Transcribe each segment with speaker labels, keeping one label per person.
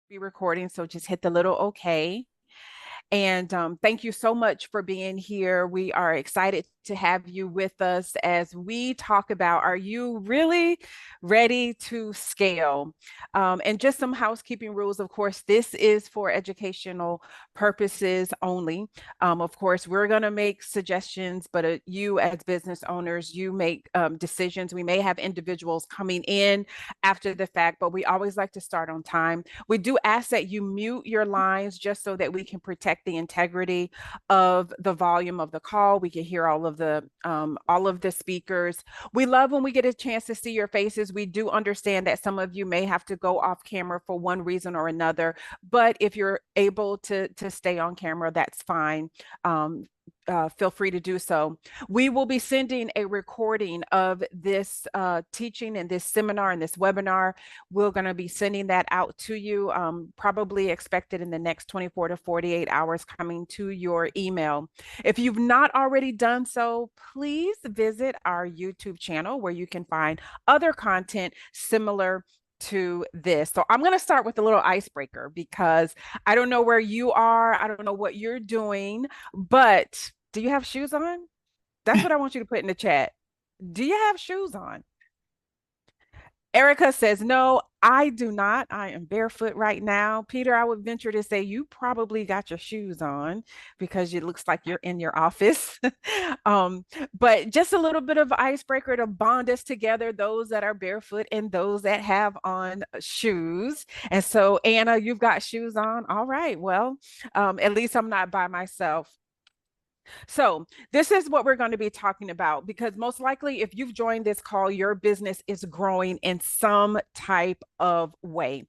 Speaker 1: be recording, so just hit the little okay. And thank you so much for being here. We are excited to have you with us as we talk about, are you really ready to scale? And just some housekeeping rules. Of course, this is for educational purposes only. Of course, we're going to make suggestions, but you as business owners, you make decisions. We may have individuals coming in after the fact, but we always like to start on time. We do ask that you mute your lines just so that we can protect the integrity of the volume of the call. We can hear all of the speakers. We love when we get a chance to see your faces. We do understand that some of you may have to go off camera for one reason or another, but if you're able to stay on camera, that's fine. Feel free to do so. We will be sending a recording of this teaching and this seminar and this webinar. We're going to be sending that out to you, probably expected in the next 24 to 48 hours, coming to your email. If you've not already done so, please visit our YouTube channel where you can find other content similar to this. So I'm going to start with a little icebreaker because I don't know where you are. I don't know what you're doing, but do you have shoes on? That's what I want you to put in the chat. Do you have shoes on? Erica says, no, I do not. I am barefoot right now. Peter, I would venture to say you probably got your shoes on because it looks like you're in your office. But just a little bit of icebreaker to bond us together, those that are barefoot and those that have on shoes. And so, Anna, you've got shoes on. All right. Well, at least I'm not by myself. So this is what we're going to be talking about because most likely if you've joined this call, your business is growing in some type of way.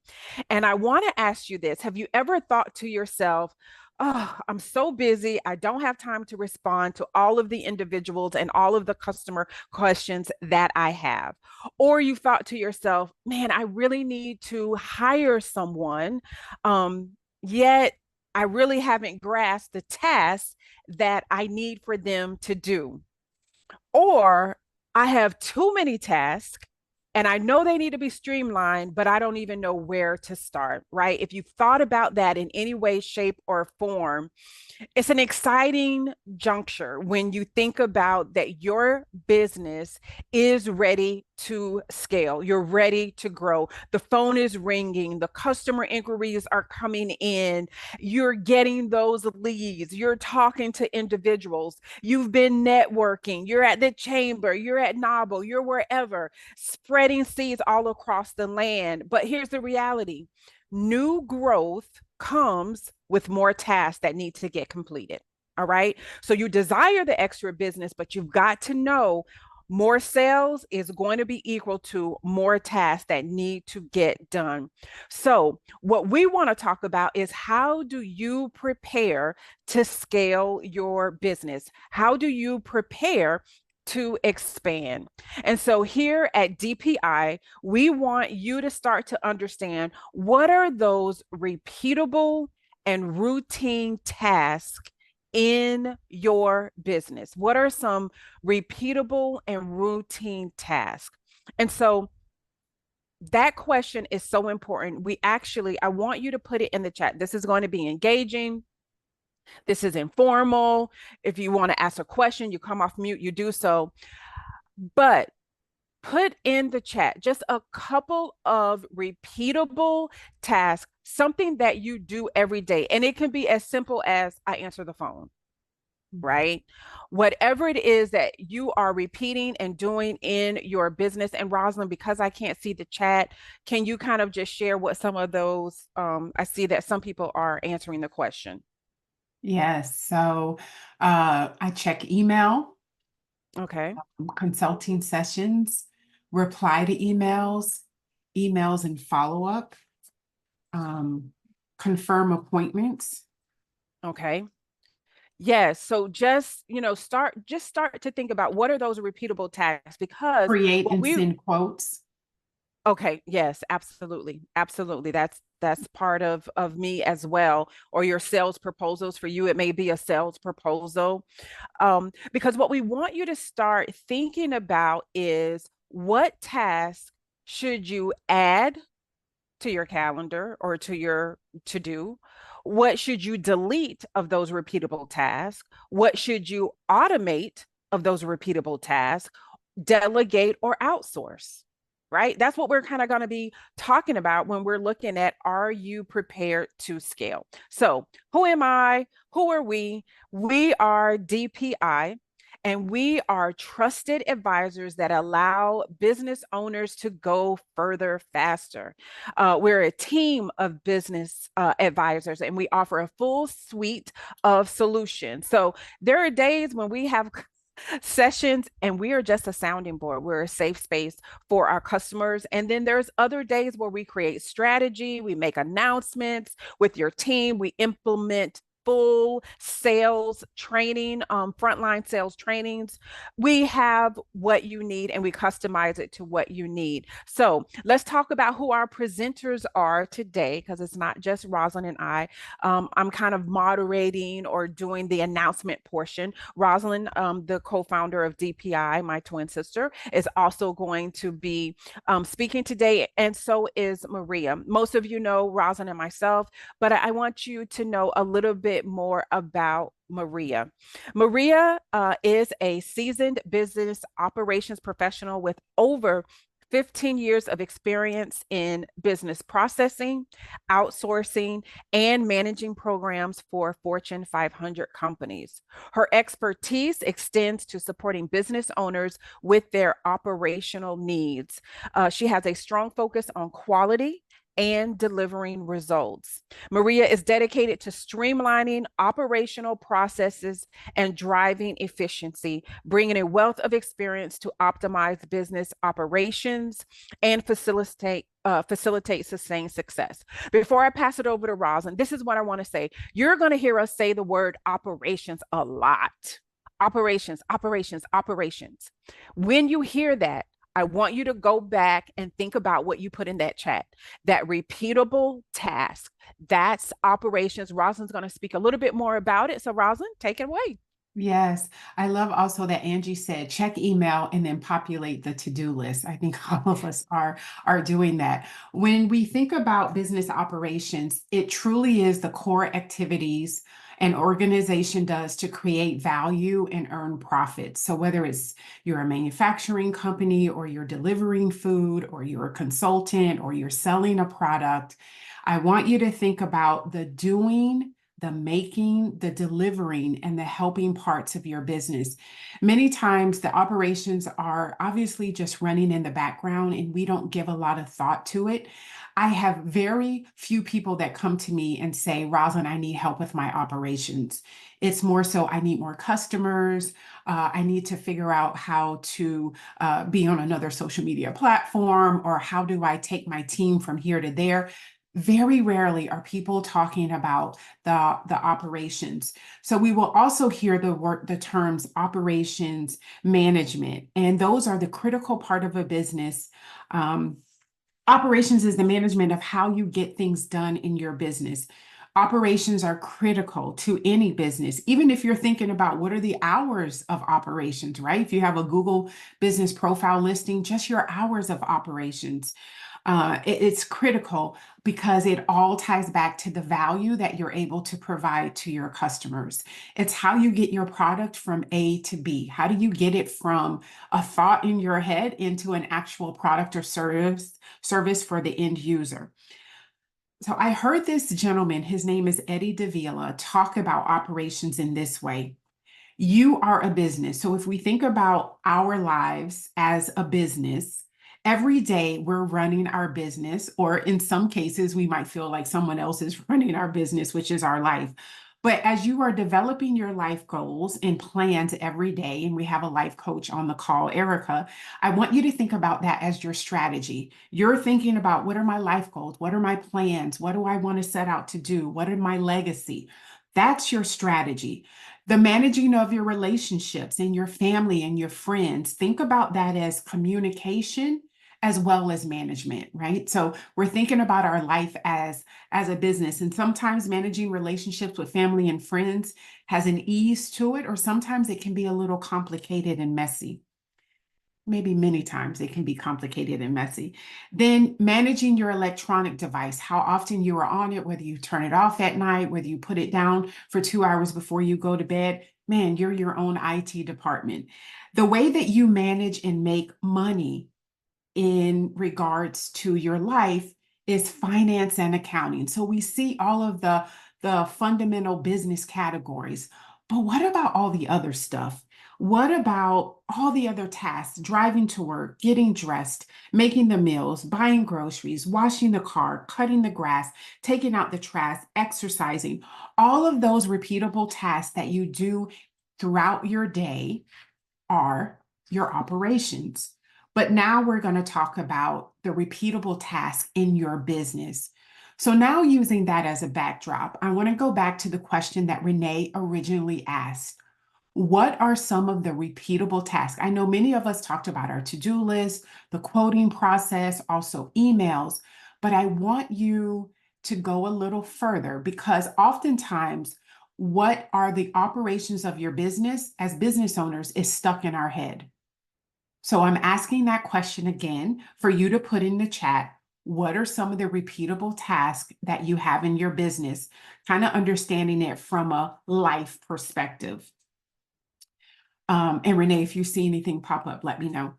Speaker 1: And I want to ask you this. Have you ever thought to yourself, oh, I'm so busy. I don't have time to respond to all of the individuals and all of the customer questions that I have? Or you thought to yourself, man, I really need to hire someone. Yet I really haven't grasped the task that I need for them to do. Or I have too many tasks and I know they need to be streamlined, but I don't even know where to start, right? If you've thought about that in any way, shape, or form, it's an exciting juncture when you think about that your business is ready to scale. You're ready to grow. The phone is ringing. The customer inquiries are coming in. You're getting those leads. You're talking to individuals. You've been networking. You're at the chamber. You're at Noble. You're wherever, spreading seeds all across the land. But here's the reality. New growth comes with more tasks that need to get completed. All right. So you desire the extra business, but you've got to know more sales is going to be equal to more tasks that need to get done. So what we want to talk about is how do you prepare to scale your business? How do you prepare to expand? And so here at DPI, we want you to start to understand what are those repeatable and routine tasks in your business? What are some repeatable and routine tasks? And so that question is so important. I want you to put it in the chat. This is going to be engaging. This is informal. If you want to ask a question, you come off mute, you do so. But put in the chat just a couple of repeatable tasks, something that you do every day. And it can be as simple as I answer the phone, right? Whatever it is that you are repeating and doing in your business. And Rosalind, because I can't see the chat, can you kind of just share what some of those, I see that some people are answering the question.
Speaker 2: Yes. So I check email,
Speaker 1: Okay.
Speaker 2: consulting sessions, reply to emails, emails and follow-up, confirm appointments.
Speaker 1: Okay. Yes. So just, start to think about what are those repeatable tasks because
Speaker 2: Create and send quotes.
Speaker 1: Okay, yes, absolutely. Absolutely. That's part of me as well. Or your sales proposals. For you, it may be a sales proposal. Because what we want you to start thinking about is what task should you add to your calendar or to your to do? What should you delete of those repeatable tasks? What should you automate of those repeatable tasks? Delegate or outsource, right? That's what we're kind of going to be talking about when we're looking at, are you prepared to scale? So, who am I? Who are we? We are DPI, and we are trusted advisors that allow business owners to go further faster. We're a team of business advisors, and we offer a full suite of solutions. So there are days when we have sessions and we are just a sounding board. We're a safe space for our customers. And then there's other days where we create strategy, we make announcements with your team, we implement full sales training, frontline sales trainings. We have what you need and we customize it to what you need. So let's talk about who our presenters are today, because it's not just Rosalind and I. I'm kind of moderating or doing the announcement portion. Rosalind, the co-founder of DPI, my twin sister, is also going to be speaking today, and so is Maria. Most of you know Rosalind and myself, but I want you to know a little bit more about Maria. Maria is a seasoned business operations professional with over 15 years of experience in business processing, outsourcing, and managing programs for Fortune 500 companies. Her expertise extends to supporting business owners with their operational needs. She has a strong focus on quality and delivering results. Maria is dedicated to streamlining operational processes and driving efficiency, bringing a wealth of experience to optimize business operations and facilitate sustained success. Before I pass it over to Rosin, this is what I want to say. You're going to hear us say the word operations a lot. Operations, operations, operations. When you hear that, I want you to go back and think about what you put in that chat, that repeatable task. That's operations. Rosalind's going to speak a little bit more about it. So, Rosalind, take it away.
Speaker 2: Yes, I love also that Angie said check email and then populate the to-do list. I think all of us are doing that. When we think about business operations, it truly is the core activities an organization does to create value and earn profits. So whether it's you're a manufacturing company or you're delivering food or you're a consultant or you're selling a product, I want you to think about the doing, the making, the delivering, and the helping parts of your business. Many times the operations are obviously just running in the background and we don't give a lot of thought to it. I have very few people that come to me and say, Rosalind, I need help with my operations. It's more so I need more customers. I need to figure out how to be on another social media platform, or how do I take my team from here to there. Very rarely are people talking about the operations. So we will also hear the terms operations management, and those are the critical part of a business. Operations is the management of how you get things done in your business. Operations are critical to any business, even if you're thinking about what are the hours of operations, right? If you have a Google business profile listing, just your hours of operations. It's critical because it all ties back to the value that you're able to provide to your customers. It's how you get your product from A to B. How do you get it from a thought in your head into an actual product or service for the end user? So I heard this gentleman, his name is Eddie Davila, talk about operations in this way. You are a business. So if we think about our lives as a business, every day we're running our business, or in some cases, we might feel like someone else is running our business, which is our life. But as you are developing your life goals and plans every day, and we have a life coach on the call, Erica, I want you to think about that as your strategy. You're thinking about, what are my life goals? What are my plans? What do I want to set out to do? What are my legacy? That's your strategy. The managing of your relationships and your family and your friends, think about that as communication as well as management, right? So we're thinking about our life as a business, and sometimes managing relationships with family and friends has an ease to it, or sometimes it can be a little complicated and messy. maybe many times it can be complicated and messy. Then managing your electronic device, how often you are on it, whether you turn it off at night, whether you put it down for 2 hours before you go to bed. Man, you're your own IT department. The way that you manage and make money in regards to your life is finance and accounting. So we see all of the fundamental business categories. But what about all the other stuff? What about all the other tasks? Driving to work, getting dressed, making the meals, buying groceries, washing the car, cutting the grass, taking out the trash, exercising. All of those repeatable tasks that you do throughout your day are your operations. But now we're going to talk about the repeatable task in your business. So now using that as a backdrop, I want to go back to the question that Renee originally asked. What are some of the repeatable tasks? I know many of us talked about our to-do list, the quoting process, also emails, but I want you to go a little further because oftentimes what are the operations of your business as business owners is stuck in our head. So I'm asking that question again for you to put in the chat. What are some of the repeatable tasks that you have in your business? Kind of understanding it from a life perspective. And Renee, if you see anything pop up, let me know.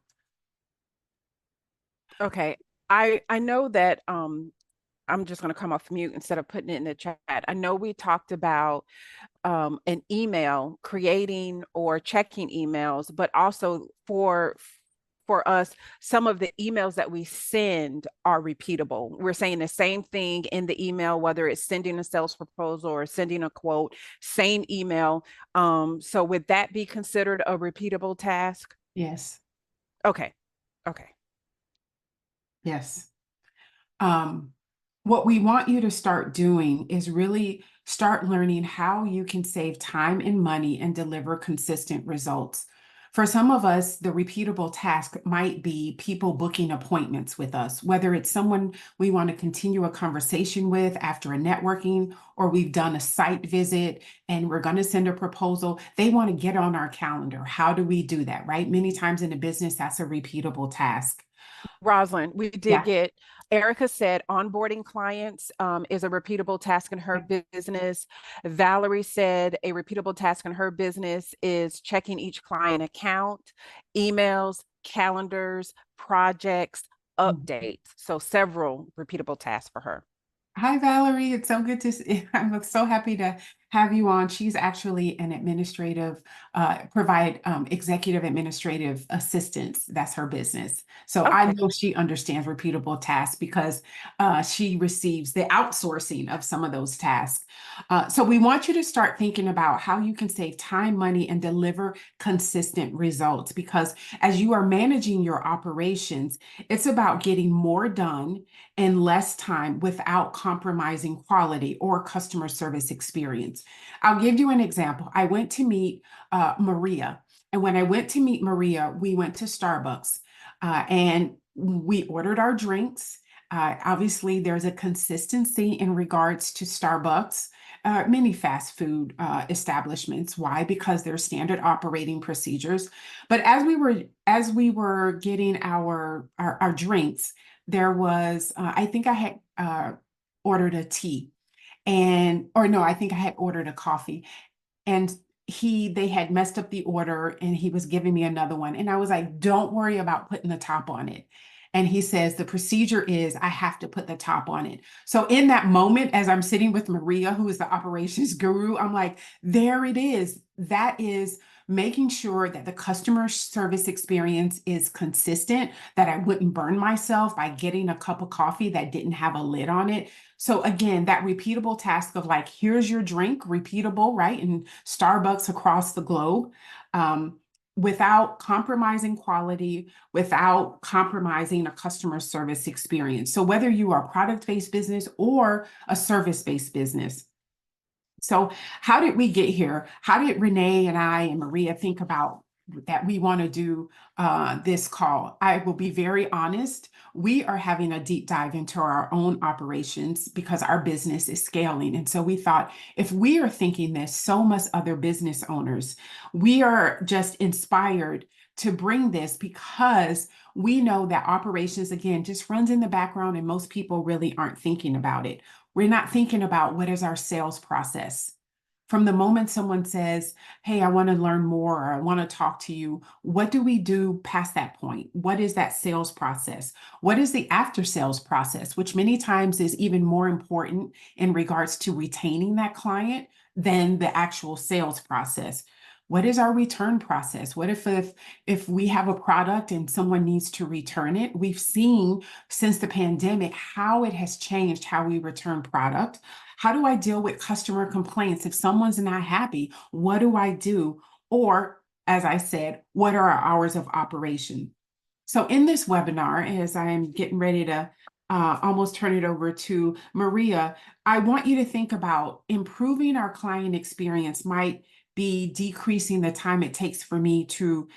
Speaker 1: Okay. I know that I'm just going to come off mute instead of putting it in the chat. I know we talked about an email, creating or checking emails, but also for us, some of the emails that we send are repeatable. We're saying the same thing in the email, whether it's sending a sales proposal or sending a quote, same email. So would that be considered a repeatable task?
Speaker 2: Yes,
Speaker 1: Okay. Okay.
Speaker 2: yes. Um, what we want you to start doing is really start learning how you can save time and money and deliver consistent results. For some of us, the repeatable task might be people booking appointments with us, whether it's someone we want to continue a conversation with after a networking, or we've done a site visit and we're going to send a proposal. They want to get on our calendar. How do we do that, right? Many times in a business, that's a repeatable task.
Speaker 1: Rosalind, we did
Speaker 2: Yeah.
Speaker 1: get, Erica said onboarding clients is a repeatable task in her business. Valerie said a repeatable task in her business is checking each client account, emails, calendars, projects, updates. So several repeatable tasks for her.
Speaker 2: Hi, Valerie. It's so good to see. I'm so happy to have you on. She's actually an administrative, provide executive administrative assistance. That's her business. So I
Speaker 1: Okay.
Speaker 2: know she understands repeatable tasks because she receives the outsourcing of some of those tasks. So we want you to start thinking about how you can save time, money, and deliver consistent results because as you are managing your operations, it's about getting more done in less time without compromising quality or customer service experience. I'll give you an example. I went to meet Maria. And when I went to meet Maria, we went to Starbucks and we ordered our drinks. Obviously, there's a consistency in regards to Starbucks. Many fast food establishments. Why? Because they're standard operating procedures. But as we were getting our drinks, there was I think I had ordered a tea and or no, I think I had ordered a coffee and they had messed up the order and he was giving me another one and I was like, don't worry about putting the top on it. And he says the procedure is I have to put the top on it. So in that moment, as I'm sitting with Maria, who is the operations guru, I'm like, there it is. That is making sure that the customer service experience is consistent, that I wouldn't burn myself by getting a cup of coffee that didn't have a lid on it. So again, that repeatable task of like, here's your drink, repeatable, right? In Starbucks across the globe, without compromising quality, without compromising a customer service experience. So whether you are a product-based business or a service-based business. So how did we get here? How did Renee and I and Maria think about that we want to do this call? I will be very honest. We are having a deep dive into our own operations because our business is scaling. And so we thought if we are thinking this, so must other business owners. We are just inspired to bring this because we know that operations, again, just runs in the background and most people really aren't thinking about it. We're not thinking about what is our sales process. From the moment someone says, hey, I want to learn more or I want to talk to you, what do we do past that point? What is that sales process? What is the after sales process, which many times is even more important in regards to retaining that client than the actual sales process? What is our return process? What if we have a product and someone needs to return it? We've seen since the pandemic how it has changed how we return product. How do I deal with customer complaints? If someone's not happy, what do I do? Or, as I said, what are our hours of operation? So in this webinar, as I am getting ready to almost turn it over to Maria, I want you to think about improving our client experience might be decreasing the time it takes for me to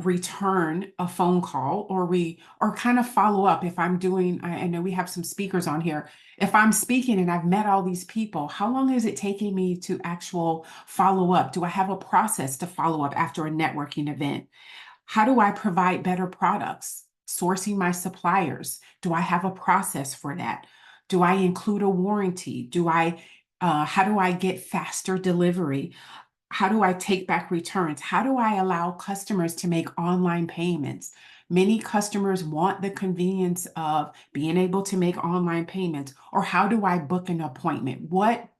Speaker 2: return a phone call or kind of follow up if I'm doing, I know we have some speakers on here. If I'm speaking and I've met all these people, how long is it taking me to actual follow up? Do I have a process to follow up after a networking event? How do I provide better products? Sourcing my suppliers. Do I have a process for that? Do I include a warranty? How do I get faster delivery? How do I take back returns? How do I allow customers to make online payments? Many customers want the convenience of being able to make online payments. Or how do I book an appointment? What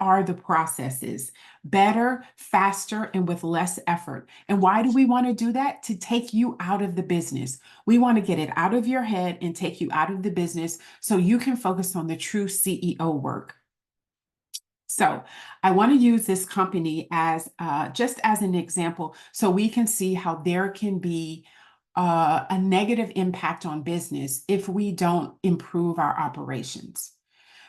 Speaker 2: are the processes? Better, faster, and with less effort. And why do we want to do that? To take you out of the business. We want to get it out of your head and take you out of the business so you can focus on the true CEO work. So I want to use this company as just as an example so we can see how there can be a negative impact on business if we don't improve our operations.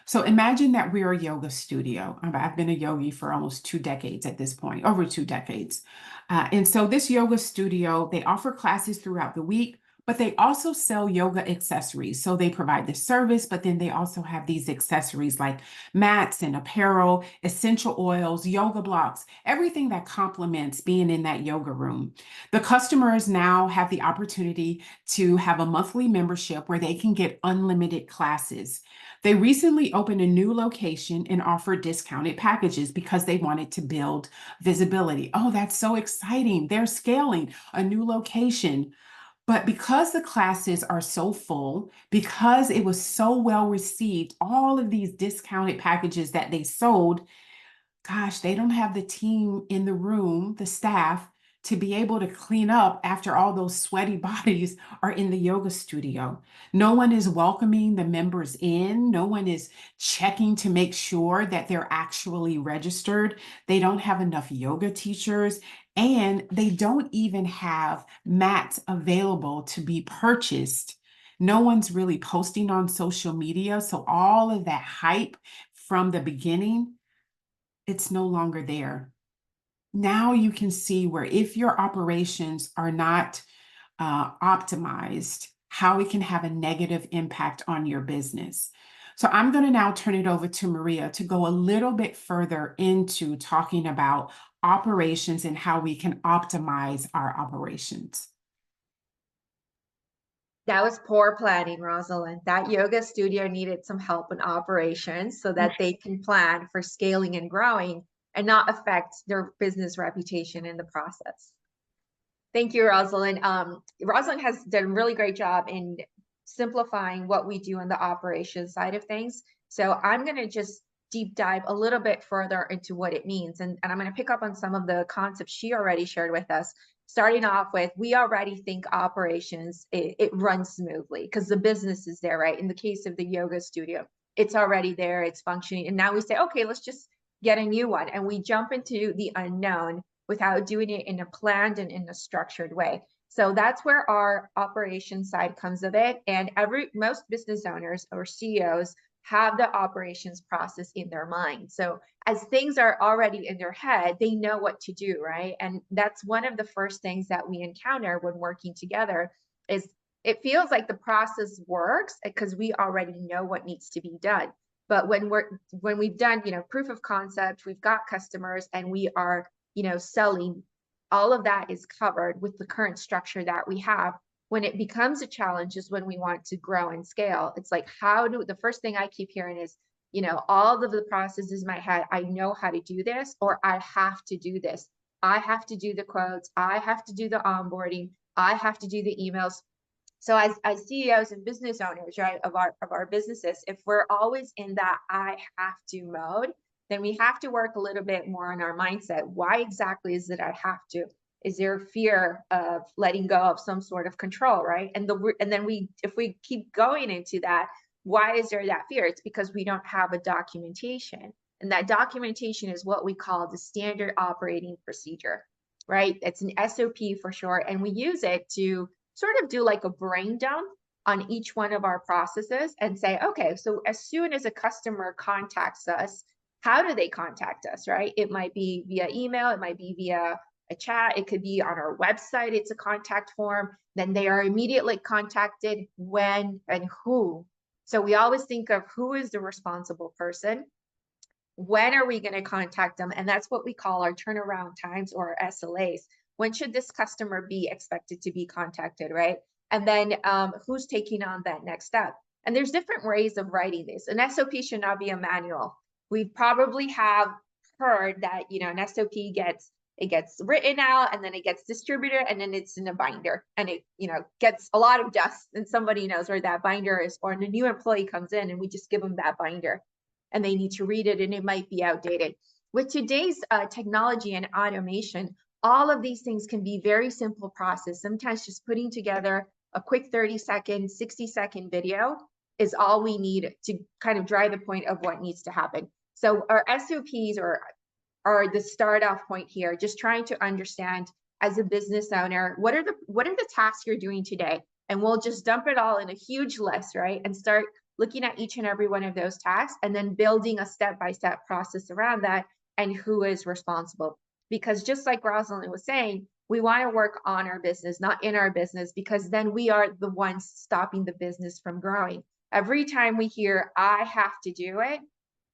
Speaker 2: So imagine that we're a yoga studio. I've been a yogi for almost 2 decades at this point, over 2 decades. And so this yoga studio, they offer classes throughout the week, but they also sell yoga accessories. So they provide the service, but then they also have these accessories like mats and apparel, essential oils, yoga blocks, everything that complements being in that yoga room. The customers now have the opportunity to have a monthly membership where they can get unlimited classes. They recently opened a new location and offered discounted packages because they wanted to build visibility. Oh, that's so exciting. They're scaling a new location. But because the classes are so full, because it was so well received, all of these discounted packages that they sold, gosh, they don't have the team in the room, the staff, to be able to clean up after all those sweaty bodies are in the yoga studio. No one is welcoming the members in. No one is checking to make sure that they're actually registered. They don't have enough yoga teachers, and they don't even have mats available to be purchased. No one's really posting on social media. So all of that hype from the beginning, it's no longer there. Now you can see where if your operations are not optimized, how it can have a negative impact on your business. So I'm going to now turn it over to Maria to go a little bit further into talking about operations and how we can optimize our operations.
Speaker 3: That was poor planning, Rosalind. That yoga studio needed some help in operations so that they can plan for scaling and growing and not affect their business reputation in the process. Thank you, Rosalind. Rosalind has done a really great job in simplifying what we do on the operations side of things. So I'm going to just deep dive a little bit further into what it means. And I'm going to pick up on some of the concepts she already shared with us. Starting off with, we already think operations, it runs smoothly because the business is there, right? In the case of the yoga studio, it's already there, it's functioning. And now we say, okay, let's just get a new one. And we jump into the unknown without doing it in a planned and in a structured way. So that's where our operations side comes of it. And most business owners or CEOs have the operations process in their mind. So as things are already in their head, they know what to do, right? And that's one of the first things that we encounter when working together is it feels like the process works because we already know what needs to be done. But when we've done, proof of concept, we've got customers and we are, selling All of that is covered with the current structure that we have. When it becomes a challenge is when we want to grow and scale. It's like, the first thing I keep hearing is, all of the processes in my head, I know how to do this, or I have to do this. I have to do the quotes. I have to do the onboarding. I have to do the emails. So as CEOs and business owners, right, of our businesses, if we're always in that I have to mode, then we have to work a little bit more on our mindset. Why exactly is it I have to? Is there fear of letting go of some sort of control, right? And then if we keep going into that, why is there that fear? It's because we don't have a documentation. And that documentation is what we call the standard operating procedure, right? It's an SOP for short. And we use it to sort of do like a brain dump on each one of our processes and say, okay, so as soon as a customer contacts us, how do they contact us, right? It might be via email, it might be via a chat, it could be on our website, it's a contact form. Then they are immediately contacted when and who. So we always think of who is the responsible person, when are we going to contact them? And that's what we call our turnaround times, or SLAs. When should this customer be expected to be contacted, right? And then who's taking on that next step? And there's different ways of writing this. An SOP should not be a manual. We probably have heard that, an SOP gets written out, and then it gets distributed, and then it's in a binder, and it gets a lot of dust, and somebody knows where that binder is, or a new employee comes in and we just give them that binder and they need to read it, and it might be outdated. With today's technology and automation, all of these things can be very simple process. Sometimes just putting together a quick 30-second, 60-second video is all we need to kind of drive the point of what needs to happen. So our SOPs are the start off point here, just trying to understand as a business owner, what are the tasks you're doing today? And we'll just dump it all in a huge list, right? And start looking at each and every one of those tasks, and then building a step-by-step process around that and who is responsible. Because just like Rosalind was saying, we want to work on our business, not in our business, because then we are the ones stopping the business from growing. Every time we hear, I have to do it,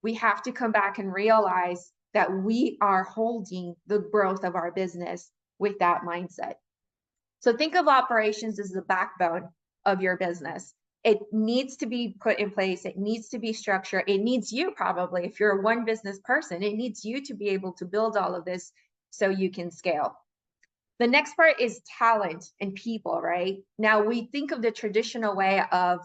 Speaker 3: we have to come back and realize that we are holding the growth of our business with that mindset. So think of operations as the backbone of your business. It needs to be put in place. It needs to be structured. It needs you, probably, if you're a one business person, it needs you to be able to build all of this so you can scale. The next part is talent and people, right? Now we think of the traditional way of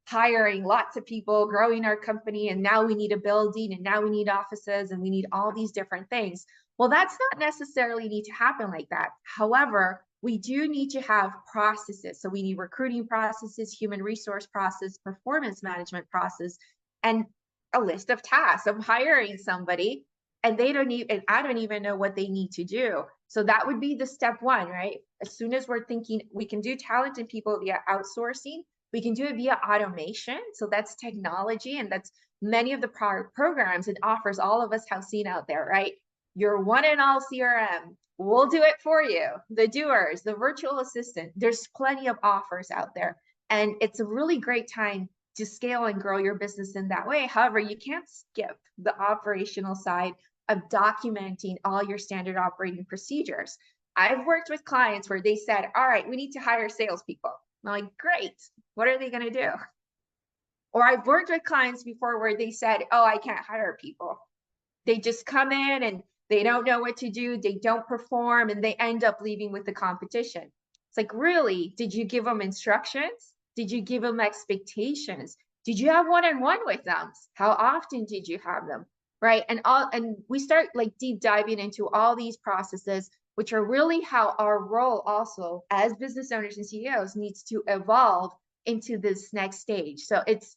Speaker 3: hiring lots of people, growing our company, and now we need a building, and now we need offices, and we need all these different things. Well, that's not necessarily need to happen like that. However, we do need to have processes. So we need recruiting processes, human resource process, performance management process, and a list of tasks. I'm hiring somebody and I don't even know what they need to do. So that would be the step one, right? As soon as we're thinking we can do talent and people via outsourcing, we can do it via automation. So that's technology, and that's many of the programs and offers all of us have seen out there, right? Your one and all CRM, we'll do it for you. The doers, the virtual assistant, there's plenty of offers out there. And it's a really great time to scale and grow your business in that way. However, you can't skip the operational side of documenting all your standard operating procedures. I've worked with clients where they said, all right, we need to hire salespeople. I'm like, great. What are they going to do? Or I've worked with clients before where they said, oh, I can't hire people. They just come in and they don't know what to do. They don't perform, and they end up leaving with the competition. It's like, really? Did you give them instructions? Did you give them expectations? Did you have one-on-one with them? How often did you have them? Right? And we start like deep diving into all these processes, which are really how our role also as business owners and CEOs needs to evolve into this next stage. So it's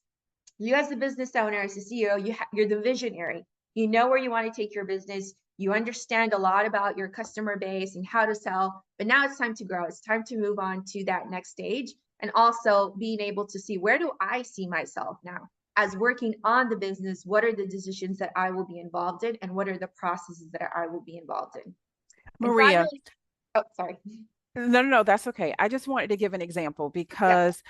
Speaker 3: you as a business owner, as a CEO, you're the visionary. You know where you want to take your business. You understand a lot about your customer base and how to sell, but now it's time to grow. It's time to move on to that next stage, and also being able to see, where do I see myself now as working on the business? What are the decisions that I will be involved in, and what are the processes that I will be involved in?
Speaker 1: Maria,
Speaker 3: Oh, sorry.
Speaker 1: No, that's okay. I just wanted to give an example
Speaker 3: Yeah.
Speaker 1: because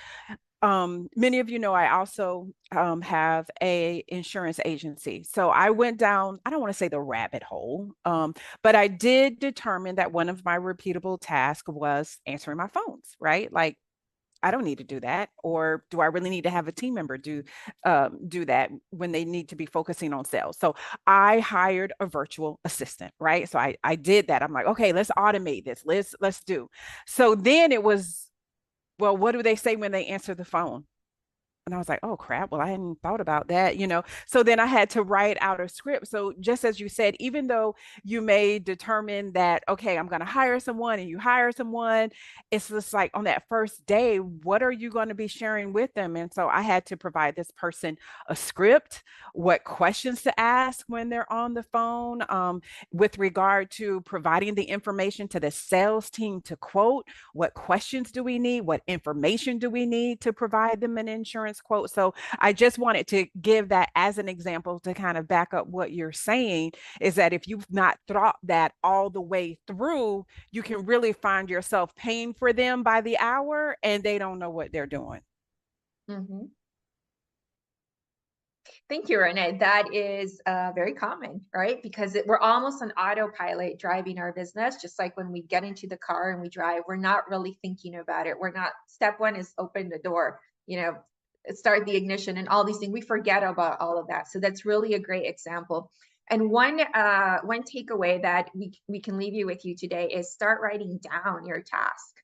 Speaker 1: many of you know I also have a insurance agency. So I went down, I don't want to say the rabbit hole, but I did determine that one of my repeatable tasks was answering my phones, right? Like I don't need to do that. Or do I really need to have a team member do that when they need to be focusing on sales? So I hired a virtual assistant, right? So I did that. I'm like, okay, let's automate this. Let's do. So then it was, well, what do they say when they answer the phone? And I was like, oh crap, well, I hadn't thought about that, you know. So then I had to write out a script. So just as you said, even though you may determine that, okay, I'm going to hire someone and you hire someone, it's just like on that first day, what are you going to be sharing with them? And so I had to provide this person a script, what questions to ask when they're on the phone, with regard to providing the information to the sales team to quote, what questions do we need? What information do we need to provide them an insurance quote? So I just wanted to give that as an example to kind of back up what you're saying, is that if you've not thought that all the way through, you can really find yourself paying for them by the hour and they don't know what they're doing.
Speaker 3: Mhm. Thank you, Renee. That is very common, right? Because we're almost on autopilot driving our business. Just like when we get into the car and we drive, we're not really thinking about it. We're not, step one is open the door, you know, start the ignition and all these things. We forget about all of that. So that's really a great example. And one takeaway that we can leave you with you today is start writing down your task.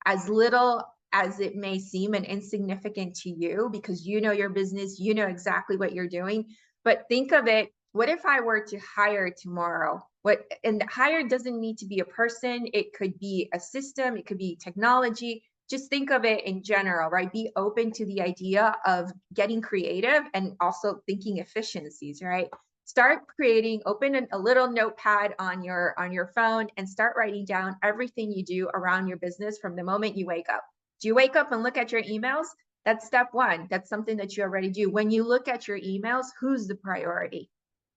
Speaker 3: As little as it may seem and insignificant to you, because you know your business, you know exactly what you're doing. But think of it, what if I were to hire tomorrow? What, and hire doesn't need to be a person, it could be a system, it could be technology. Just think of it in general, right? Be open to the idea of getting creative and also thinking efficiencies, right? Start creating, open a little notepad on your phone and start writing down everything you do around your business from the moment you wake up. Do you wake up and look at your emails? That's step one. That's something that you already do. When you look at your emails, who's the priority?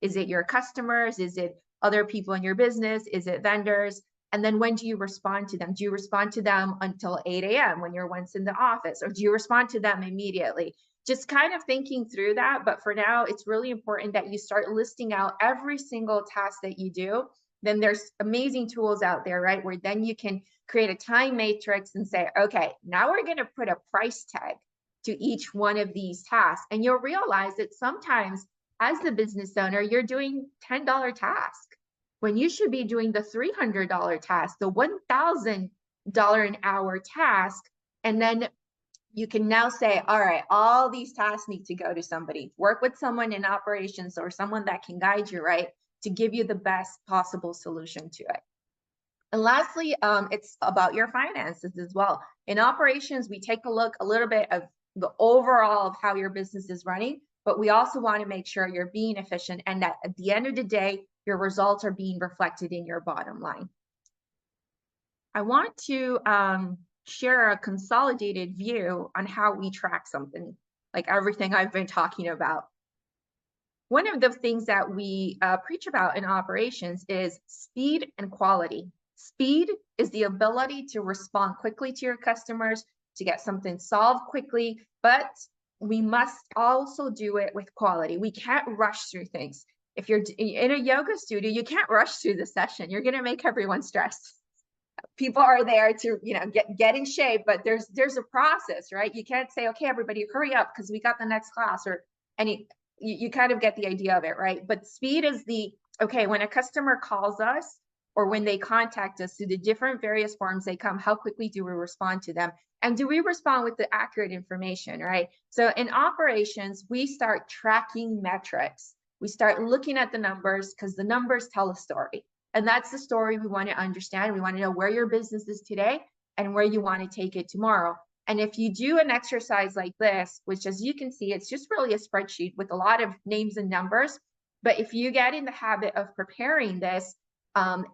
Speaker 3: Is it your customers? Is it other people in your business? Is it vendors? And then when do you respond to them? Do you respond to them until 8 a.m. when you're once in the office? Or do you respond to them immediately? Just kind of thinking through that. But for now, it's really important that you start listing out every single task that you do. Then there's amazing tools out there, right? Where then you can create a time matrix and say, okay, now we're going to put a price tag to each one of these tasks. And you'll realize that sometimes as the business owner, you're doing $10 task when you should be doing the $300 task, the $1,000 an hour task. And then you can now say, all right, all these tasks need to go to somebody. Work with someone in operations or someone that can guide you, right, to give you the best possible solution to it. And lastly, it's about your finances as well. In operations, we take a look a little bit of the overall of how your business is running, but we also want to make sure you're being efficient and that at the end of the day, your results are being reflected in your bottom line. I want to share a consolidated view on how we track something, like everything I've been talking about. One of the things that we preach about in operations is speed and quality. Speed is the ability to respond quickly to your customers, to get something solved quickly, but we must also do it with quality. We can't rush through things. If you're in a yoga studio, you can't rush through the session. You're going to make everyone stressed. People are there to, you know, get in shape, but there's a process, right? You can't say, okay, everybody hurry up because we got the next class, or any, you kind of get the idea of it, right? But speed is the, okay, when a customer calls us or when they contact us through the different various forms they come, how quickly do we respond to them? And do we respond with the accurate information, right? So in operations, we start tracking metrics. We start looking at the numbers because the numbers tell a story. And that's the story we want to understand. We want to know where your business is today and where you want to take it tomorrow. And if you do an exercise like this, which as you can see, it's just really a spreadsheet with a lot of names and numbers. But if you get in the habit of preparing this,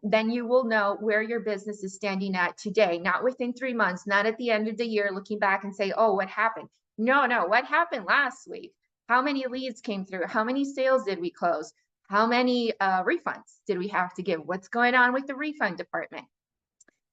Speaker 3: then you will know where your business is standing at today, not within 3 months, not at the end of the year, looking back and say, oh, what happened? No, what happened last week? How many leads came through? How many sales did we close? How many refunds did we have to give? What's going on with the refund department?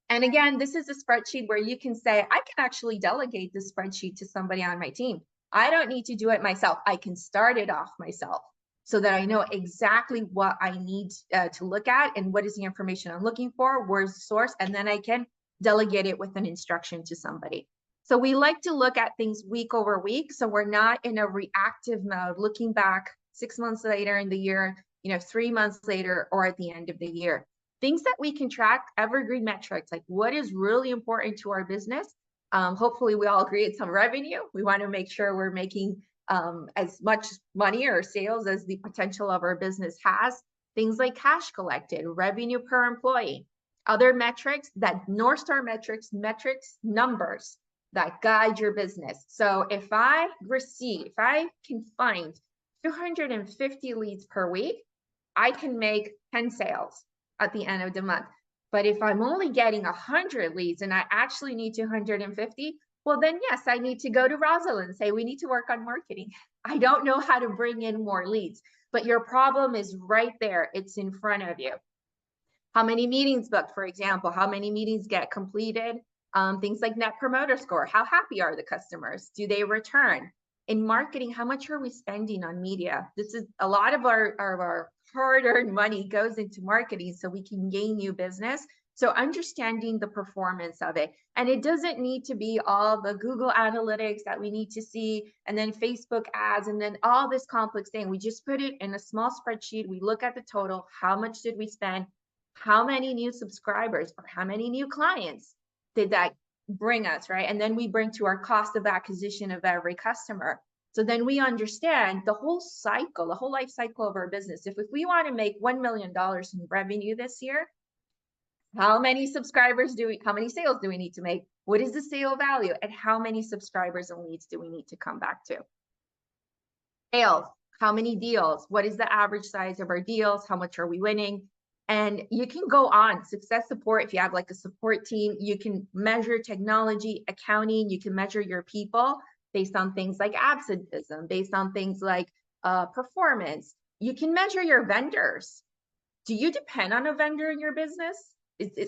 Speaker 3: And again, this is a spreadsheet where you can say, I can actually delegate this spreadsheet to somebody on my team. I don't need to do it myself. I can start it off myself so that I know exactly what I need to look at and what is the information I'm looking for, where's the source, and then I can delegate it with an instruction to somebody. So we like to look at things week over week. So we're not in a reactive mode, looking back 6 months later in the year, 3 months later, or at the end of the year. Things that we can track, evergreen metrics, like what is really important to our business. Hopefully we all agree it's some revenue. We want to make sure we're making as much money or sales as the potential of our business has. Things like cash collected, revenue per employee, other metrics, that North Star metrics, numbers that guide your business. So if I can find 250 leads per week, I can make 10 sales at the end of the month. But if I'm only getting 100 leads and I actually need 250, well, then yes, I need to go to Rosalind and say, we need to work on marketing. I don't know how to bring in more leads, but your problem is right there. It's in front of you. How many meetings booked, for example, how many meetings get completed? Things like Net Promoter Score. How happy are the customers? Do they return? In marketing, how much are we spending on media? This is a lot of our hard-earned money goes into marketing so we can gain new business. So understanding the performance of it. And it doesn't need to be all the Google Analytics that we need to see, and then Facebook ads, and then all this complex thing. We just put it in a small spreadsheet. We look at the total. How much did we spend? How many new subscribers or how many new clients did that bring us, right? And then we bring to our cost of acquisition of every customer. So then we understand the whole cycle, the whole life cycle of our business. If we want to make $1 million in revenue this year, how many sales do we need to make? What is the sale value? And how many subscribers and leads do we need to come back to? Sales, how many deals? What is the average size of our deals? How much are we winning? And you can go on. Success support, if you have like a support team, you can measure technology, accounting, you can measure your people based on things like absenteeism, based on things like performance. You can measure your vendors. Do you depend on a vendor in your business?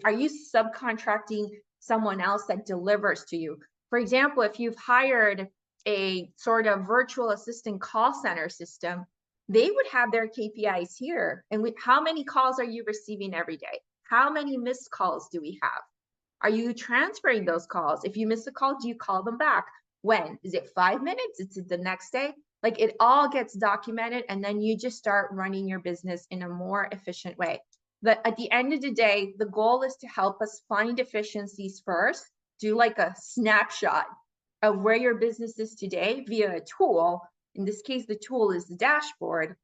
Speaker 3: Are you subcontracting someone else that delivers to you? For example, if you've hired a sort of virtual assistant call center system, they would have their KPIs here. And how many calls are you receiving every day? How many missed calls do we have? Are you transferring those calls? If you miss a call, do you call them back? When? Is it 5 minutes? Is it the next day? Like, it all gets documented, and then you just start running your business in a more efficient way. But at the end of the day, the goal is to help us find efficiencies first, do like a snapshot of where your business is today via a tool. In this case, the tool is the dashboard.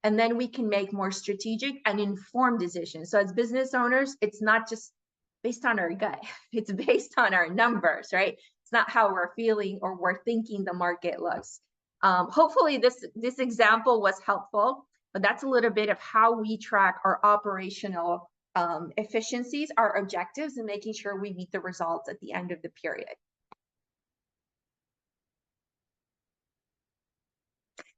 Speaker 3: And then we can make more strategic and informed decisions. So as business owners, it's not just based on our gut, it's based on our numbers, right? It's not how we're feeling or we're thinking the market looks. Hopefully this example was helpful, but that's a little bit of how we track our operational efficiencies, our objectives, and making sure we meet the results at the end of the period.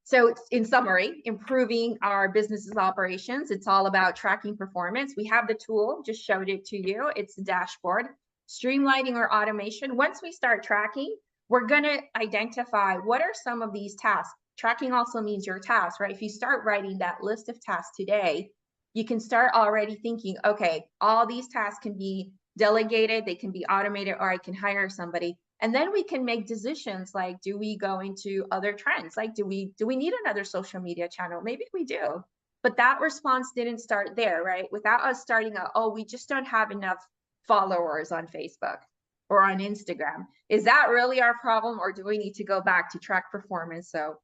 Speaker 3: So in summary, improving our business's operations, it's all about tracking performance. We have the tool, just showed it to you. It's the dashboard. Streamlining our automation. Once we start tracking, we're going to identify what are some of these tasks. Tracking also means your tasks, right? If you start writing that list of tasks today, you can start already thinking, okay, all these tasks can be delegated, they can be automated, or I can hire somebody. And then we can make decisions like, do we go into other trends? Like, do we need another social media channel? Maybe we do. But that response didn't start there, right? Without us starting out, oh, we just don't have enough followers on Facebook or on Instagram. Is that really our problem, or do we need to go back to track performance? So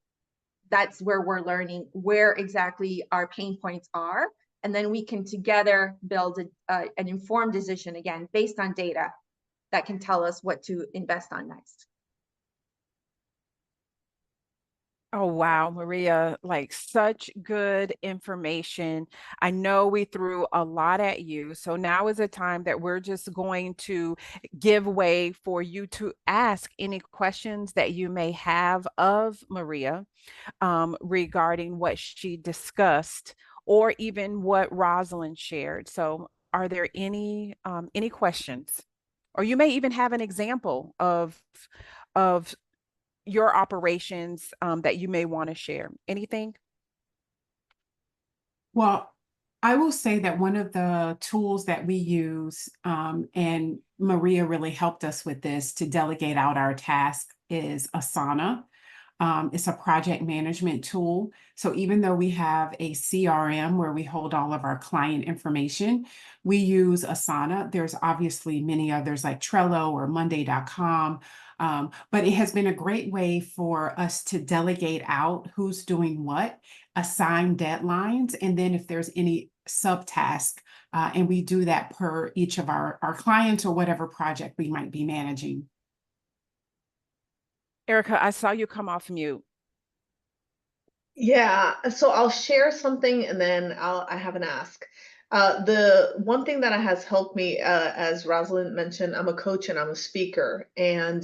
Speaker 3: that's where we're learning where exactly our pain points are. And then we can together build an informed decision, again, based on data that can tell us what to invest on next.
Speaker 1: Oh, wow, Maria, like such good information. I know we threw a lot at you. So now is a time that we're just going to give way for you to ask any questions that you may have of Maria regarding what she discussed or even what Rosalind shared. So are there any questions? Or you may even have an example of your operations that you may want to share. Anything?
Speaker 2: Well, I will say that one of the tools that we use, and Maria really helped us with this to delegate out our task, is Asana. It's a project management tool. So even though we have a CRM where we hold all of our client information, we use Asana. There's obviously many others like Trello or Monday.com. But it has been a great way for us to delegate out who's doing what, assign deadlines, and then if there's any subtask, and we do that per each of our clients or whatever project we might be managing.
Speaker 1: Erica, I saw you come off mute.
Speaker 4: Yeah, so I'll share something and then I have an ask. The one thing that has helped me, as Rosalind mentioned, I'm a coach and I'm a speaker. And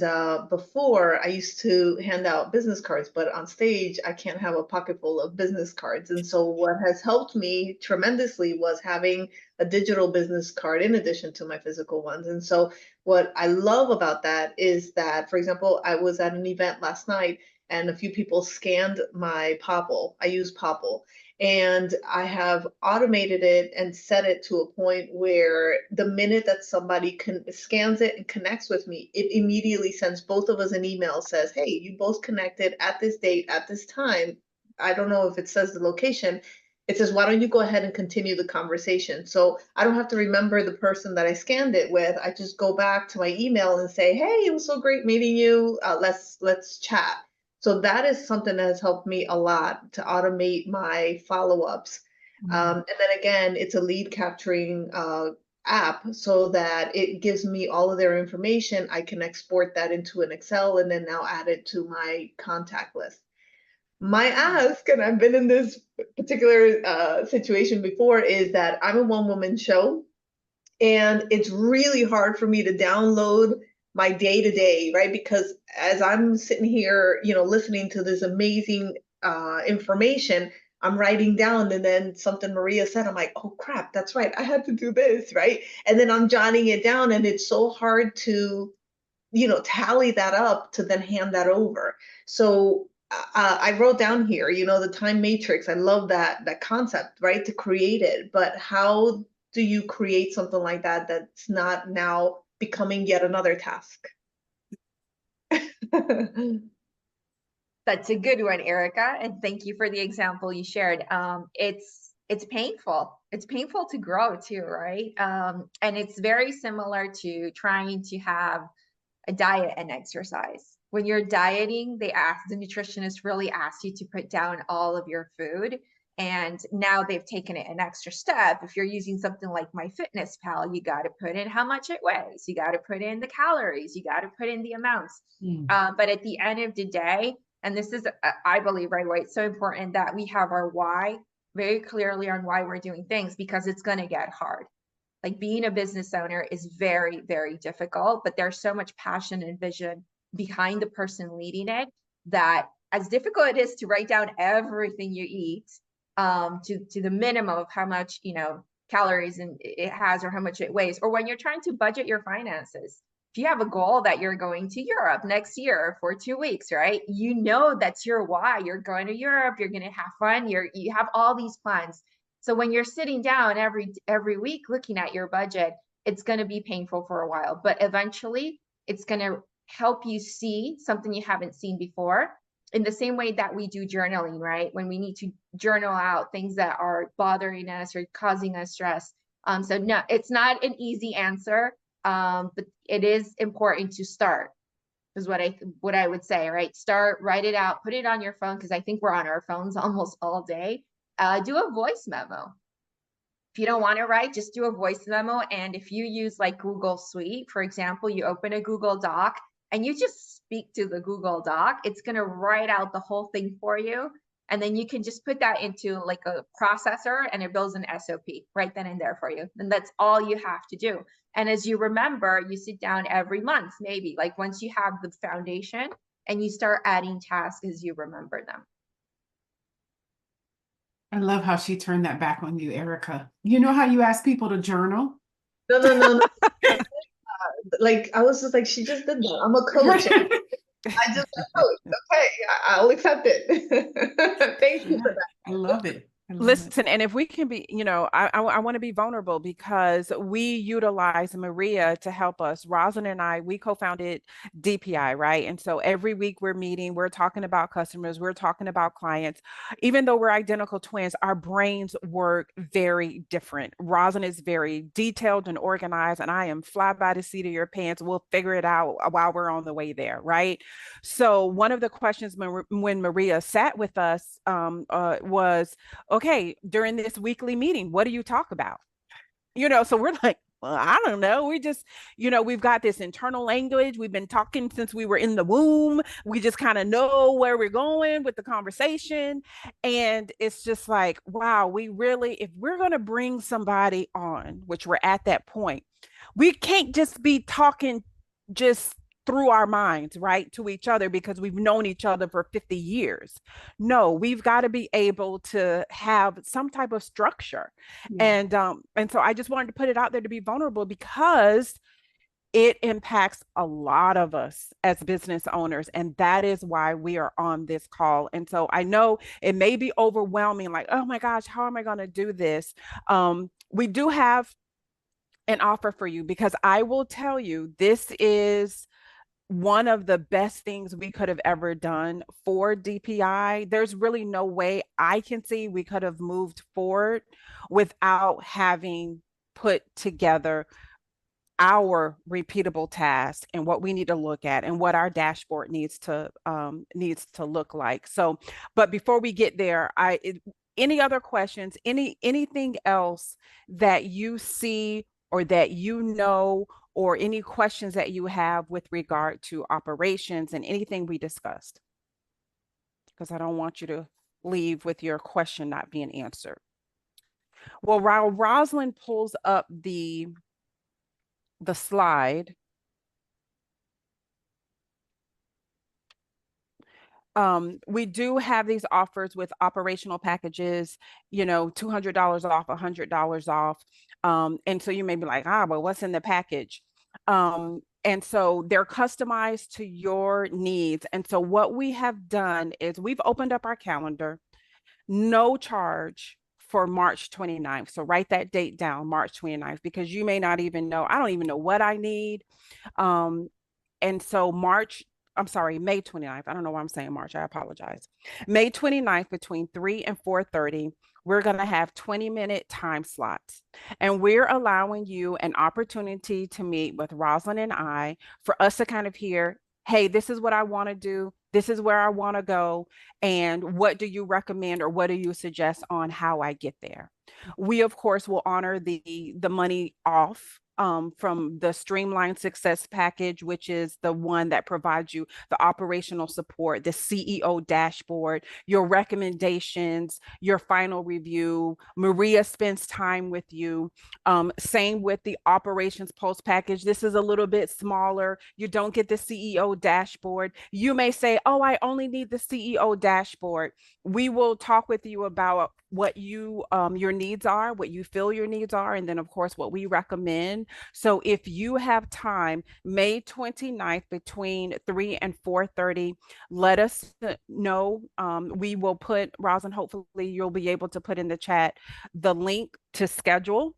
Speaker 4: before I used to hand out business cards, but on stage I can't have a pocket full of business cards. And so what has helped me tremendously was having a digital business card in addition to my physical ones. And so what I love about that is that, for example, I was at an event last night and a few people scanned my Popple. I use Popple. And I have automated it and set it to a point where the minute that somebody scans it and connects with me, it immediately sends both of us an email, says, hey, you both connected at this date, at this time. I don't know if it says the location. It says, why don't you go ahead and continue the conversation? So I don't have to remember the person that I scanned it with. I just go back to my email and say, hey, it was so great meeting you. Let's chat. So that is something that has helped me a lot to automate my follow-ups. And then again, it's a lead capturing app so that it gives me all of their information. I can export that into an Excel and then now add it to my contact list. My ask, and I've been in this particular situation before, is that I'm a one-woman show. And it's really hard for me to download my day to day, right? Because as I'm sitting here, listening to this amazing information, I'm writing down, and then something Maria said, I'm like, oh crap, that's right, I had to do this, right? And then I'm jotting it down, and it's so hard to, tally that up to then hand that over. So I wrote down here, the time matrix. I love that concept, right? To create it, but how do you create something like that that's not now becoming yet another task?
Speaker 3: That's a good one, Erica, and thank you for the example you shared. It's painful. It's painful to grow too, right? And it's very similar to trying to have a diet and exercise. When you're dieting, the nutritionist really asks you to put down all of your food. And now they've taken it an extra step. If you're using something like MyFitnessPal, you got to put in how much it weighs. You got to put in the calories. You got to put in the amounts. But at the end of the day, and this is, I believe, right away, it's so important that we have our why very clearly on why we're doing things, because it's going to get hard. Like being a business owner is very, very difficult, but there's so much passion and vision behind the person leading it that, as difficult it is to write down everything you eat, to the minimum of how much, calories it has or how much it weighs, or when you're trying to budget your finances. If you have a goal that you're going to Europe next year for 2 weeks, right? That's your why. You're going to Europe, you're going to have fun, you have all these plans. So when you're sitting down every week looking at your budget, it's going to be painful for a while, but eventually it's going to help you see something you haven't seen before. In the same way that we do journaling, right? When we need to journal out things that are bothering us or causing us stress. So no, it's not an easy answer, but it is important to start, is what I would say, right? Start, write it out, put it on your phone, because I think we're on our phones almost all day. Do a voice memo. If you don't want to write, just do a voice memo. And if you use like Google Suite, for example, you open a Google Doc and you just speak to the Google Doc, it's going to write out the whole thing for you. And then you can just put that into like a processor and it builds an SOP right then and there for you. And that's all you have to do. And as you remember, you sit down every month, maybe like once you have the foundation, and you start adding tasks as you remember them.
Speaker 2: I love how she turned that back on you, Erica. You know how you ask people to journal?
Speaker 4: No. Like I was just like, she just did that. I'm a coach. I just got coached. Okay, I'll accept it. Thank you for
Speaker 2: Yeah,
Speaker 4: that.
Speaker 2: I love it. I love it.
Speaker 1: Listen, and if we can be, I want to be vulnerable because we utilize Maria to help us. Roslyn and I, we co-founded DPI, right? And so every week we're meeting, we're talking about customers, we're talking about clients. Even though we're identical twins, our brains work very different. Roslyn is very detailed and organized, and I am fly by the seat of your pants. We'll figure it out while we're on the way there, right? So one of the questions when Maria sat with us was, okay, during this weekly meeting, what do you talk about? So we're like, well, I don't know. We just, we've got this internal language. We've been talking since we were in the womb. We just kind of know where we're going with the conversation. And it's just like, wow, if we're going to bring somebody on, which we're at that point, we can't just be talking just through our minds, right, to each other because we've known each other for 50 years. No, we've got to be able to have some type of structure.
Speaker 2: Yeah.
Speaker 1: And so I just wanted to put it out there to be vulnerable because it impacts a lot of us as business owners. And that is why we are on this call. And so I know it may be overwhelming, like, oh my gosh, how am I going to do this? We do have an offer for you because I will tell you, this is one of the best things we could have ever done for DPI. There's really no way I can see we could have moved forward without having put together our repeatable task and what we need to look at and what our dashboard needs to look like. So, but before we get there, any other questions, anything else that you see or that or any questions that you have with regard to operations and anything we discussed? Because I don't want you to leave with your question not being answered. Well, while Rosalind pulls up the slide, we do have these offers with operational packages, $200 off, $100 off. And so you may be like, but what's in the package? And so they're customized to your needs. And so what we have done is we've opened up our calendar, no charge for March 29th. So write that date down, March 29th, because you may not even know. I don't even know what I need. And so May 29th. I don't know why I'm saying March. I apologize. May 29th between 3 and 4:30, we're going to have 20-minute time slots. And we're allowing you an opportunity to meet with Rosalind and I for us to kind of hear, hey, this is what I want to do. This is where I want to go. And what do you recommend or what do you suggest on how I get there? We, of course, will honor the money off from the Streamline Success Package, which is the one that provides you the operational support, the CEO dashboard, your recommendations, your final review. Maria spends time with you. Same with the Operations Post Package. This is a little bit smaller. You don't get the CEO dashboard. You may say, oh, I only need the CEO dashboard. We will talk with you about what your needs are, what you feel your needs are, and then of course what we recommend. So if you have time, May 29th between 3 and 4:30, let us know. We will put, Rosin, hopefully you'll be able to put in the chat the link to schedule.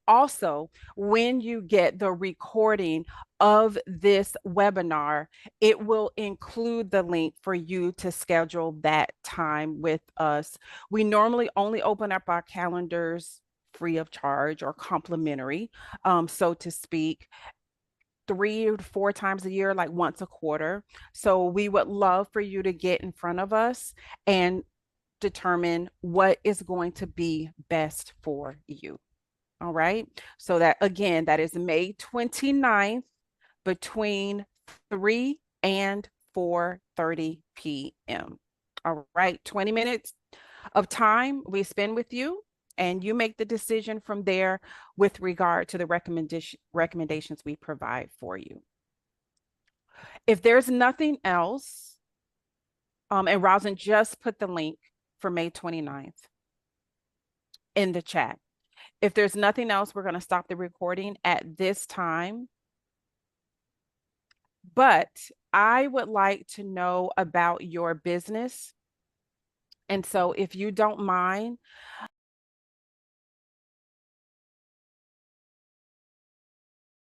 Speaker 1: Also, when you get the recording of this webinar, it will include the link for you to schedule that time with us. We normally only open up our calendars free of charge or complimentary, so to speak, 3 or 4 times a year, like once a quarter. So we would love for you to get in front of us and determine what is going to be best for you. All right. So that again, that is May 29th between 3 and 4:30 p.m. All right. 20 minutes of time we spend with you, and you make the decision from there with regard to the recommendations we provide for you. If there's nothing else, and Rosin just put the link for May 29th in the chat. If there's nothing else, we're going to stop the recording at this time. But I would like to know about your business. And so if you don't mind,